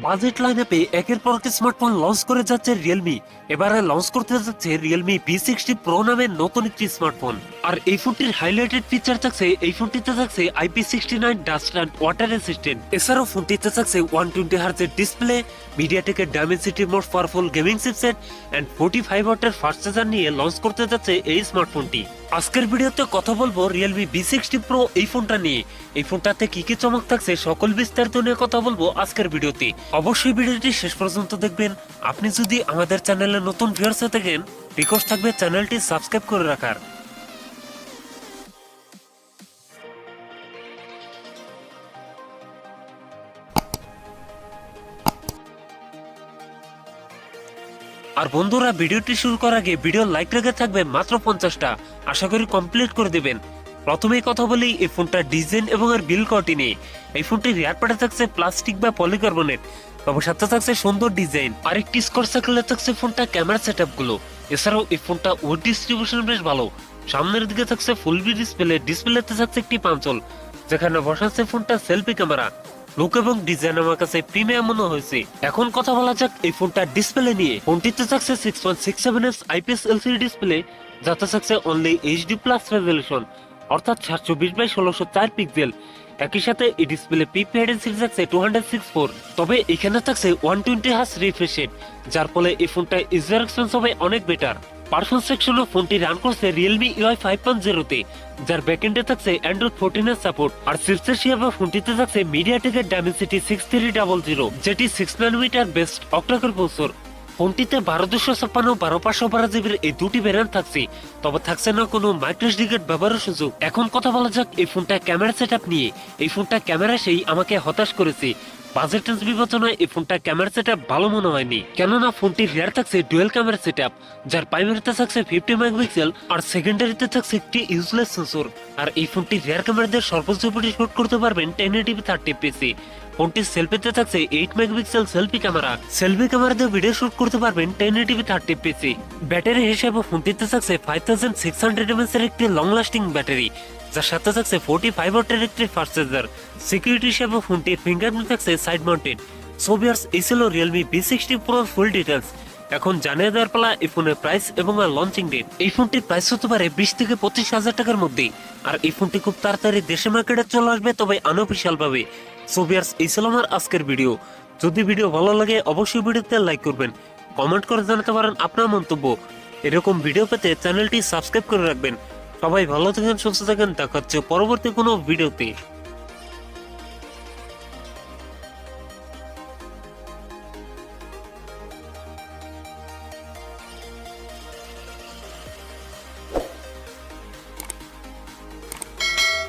Budget লাইনআপে একের পর এক স্মার্টফোন লঞ্চ করে যাচ্ছে রিয়েলমি। এবারে লঞ্চ করতে যাচ্ছে রিয়েলমি V60 প্রো নামের নতুন একটি স্মার্টফোন। আর এই ফোনটির হাইলাইটেড ফিচার থাকছে, এই ফোনটিতে থাকছে IP69 dust and water resistant. এছাড়াও ফোনটিতে থাকছে 120 হার্জের ডিসপ্লে, মিডিয়াটেকের ডাইমেনসিটির most powerful gaming chipset and 45 ওয়াটের ফাস্ট চার্জার নিয়ে লঞ্চ করতে যাচ্ছে এই স্মার্টফোনটি। আজকের ভিডিওতে কথা বলবো রিয়েলমি V60 প্রো এই ফোনটা নিয়ে। এই ফোনটাতে কি কি চমক থাকছে সকল বিস্তারিত নিয়ে কথা বলবো আজকের ভিডিওতে। অবশ্যই ভিডিওটি শেষ পর্যন্ত দেখবেন। আপনি যদি আমাদের চ্যানেলে নতুন ভিউয়ার্স হয়ে থাকেন, রিকোয়েস্ট থাকবে চ্যানেলটি সাবস্ক্রাইব করে রাখার। আর বন্ধুরা, ভিডিওটি শুরু করার আগে ভিডিও লাইক রেখে থাকবে মাত্র 50টা, আশা করি কমপ্লিট করে দেবেন। প্রথমেই কথা বলি এই ফোনটার ডিজাইন এবং এর বিল্ড কোয়ালিটি নিয়ে। এই ফোনটির রিয়ার পার্টে থাকছে প্লাস্টিক বা পলিকার্বনেট, তবে সাথে থাকছে সুন্দর ডিজাইন। আরেকটি স্কোর সার্কেলে থাকছে ফোনটা ক্যামেরা সেটআপ গুলো। এছাড়াও এই ফোনটা ওয়েট ডিস্ট্রিবিউশন বেশ ভালো। সামনের দিকে থাকছে ফুল ভি ডিসপ্লেতে থাকছে একটি পাঞ্চল, যেখানে বসাচ্ছে ফোনটা সেলফি ক্যামেরা। লুক এবং ডিজাইন আমার কাছে প্রিমিয়াম মনে হয়েছে। এখন কথা বলা যাক এই ফোনটার ডিসপ্লে নিয়ে। ফোনটিতে থাকছে 6.67 IPS LCD ডিসপ্লে, যাতে থাকছে অনলি HD প্লাস রেজলিউশন, অর্থাৎ 720x1604 পিক্সেল। একই সাথে এই ডিসপ্লে পিক পেডেন্সি থাকছে 264। তবে এখানে থাকছে 120 হার্জ রিফ্রেশ রেট, যার ফলে এই ফোনটা ইউজার এক্সপেরিয়েন্স হবে অনেক বেটার। পারফরম্যান্স সেকশনে ফোনটি রান করছে Realme UI 5.0 তে, যার ব্যাকএন্ডে থাকছে Android 14 এর সাপোর্ট। আর চিপসেট হিসেবে ফোনটিতে থাকছে মিডিয়াটেকের Dimensity 6300, যেটি 6 ন্যানোমিটার বেস্ট অক্টাকোর প্রসেসর। ফোনটিতে 12256 12512 জিবির এই দুটি ভ্যারিয়েন্ট থাকছে, তবে থাকছে না কোনো মাইক্রোএসডি কার্ড ব্যবহারের সুযোগ। এখন কথা বলা যাক এই ফোনটা ক্যামেরা সেটআপ নিয়ে। এই ফোনটা ক্যামেরা সেই আমাকে হতাশ করেছে। বাজেট রেঞ্জ বিবেচনায় এই ফোনটা ক্যামেরা সেটআপ ভালো মনে হয়নি, কেননা ফোনটির রিয়ার থাকছে ডুয়েল ক্যামেরা সেটআপ, যার প্রাইমারিতে থাকছে 50 মেগাপিক্সেল আর সেকেন্ডারিতে থাকছে একটি ইউজলেস সেন্সর। আর এই ফোনটির রিয়ার ক্যামেরা দিয়ে সর্বোচ্চ ফুটেজ শুট করতে পারবেন 1080p 30fps। ফোনটির সেলফিতে থাকছে 8 মেগাপিক্সেল সেলফি ক্যামেরা দিয়ে ভিডিও শুট করতে পারবেন 1080p 30fps। ব্যাটারি হিসেবে ফোনটিতে থাকছে 5600 mAh এর একটি লং লাস্টিং ব্যাটারি, যার সাথে থাকছে 45 ওয়াটের একটি ফাস্ট চার্জার। সিকিউরিটি হিসেবে ফোনটির ফিঙ্গারপ্রিন্ট থাকছে সাইড মাউন্টেড। সো ভিউয়ার্স, এই ছিল Realme V60 pro full details. এখন জানিয়ে দেওয়ার পালা এই ফোনের প্রাইস এবং লঞ্চিং ডেট। এই ফোনটির প্রাইস হতে পারে 20 থেকে 25 হাজার টাকার মধ্যে। আর এই ফোনটি খুব তাড়াতাড়ি দেশে মার্কেটে চলে আসবে, তবে আনঅফিসিয়াল ভাবে। সো ভিউয়ার্স, এই ছিল আমার আজকের ভিডিও। যদি ভিডিও ভালো লাগে অবশ্যই ভিডিওতে লাইক করবেন, কমেন্ট করে জানাতে পারেন আপনার মন্তব্য। এরকম ভিডিও পেতে চ্যানেলটি সাবস্ক্রাইব করে রাখবেন। সবাই ভালো থাকেন, সুস্থ থাকেন, দেখা হচ্ছে পরবর্তী কোনো ভিডিওতে।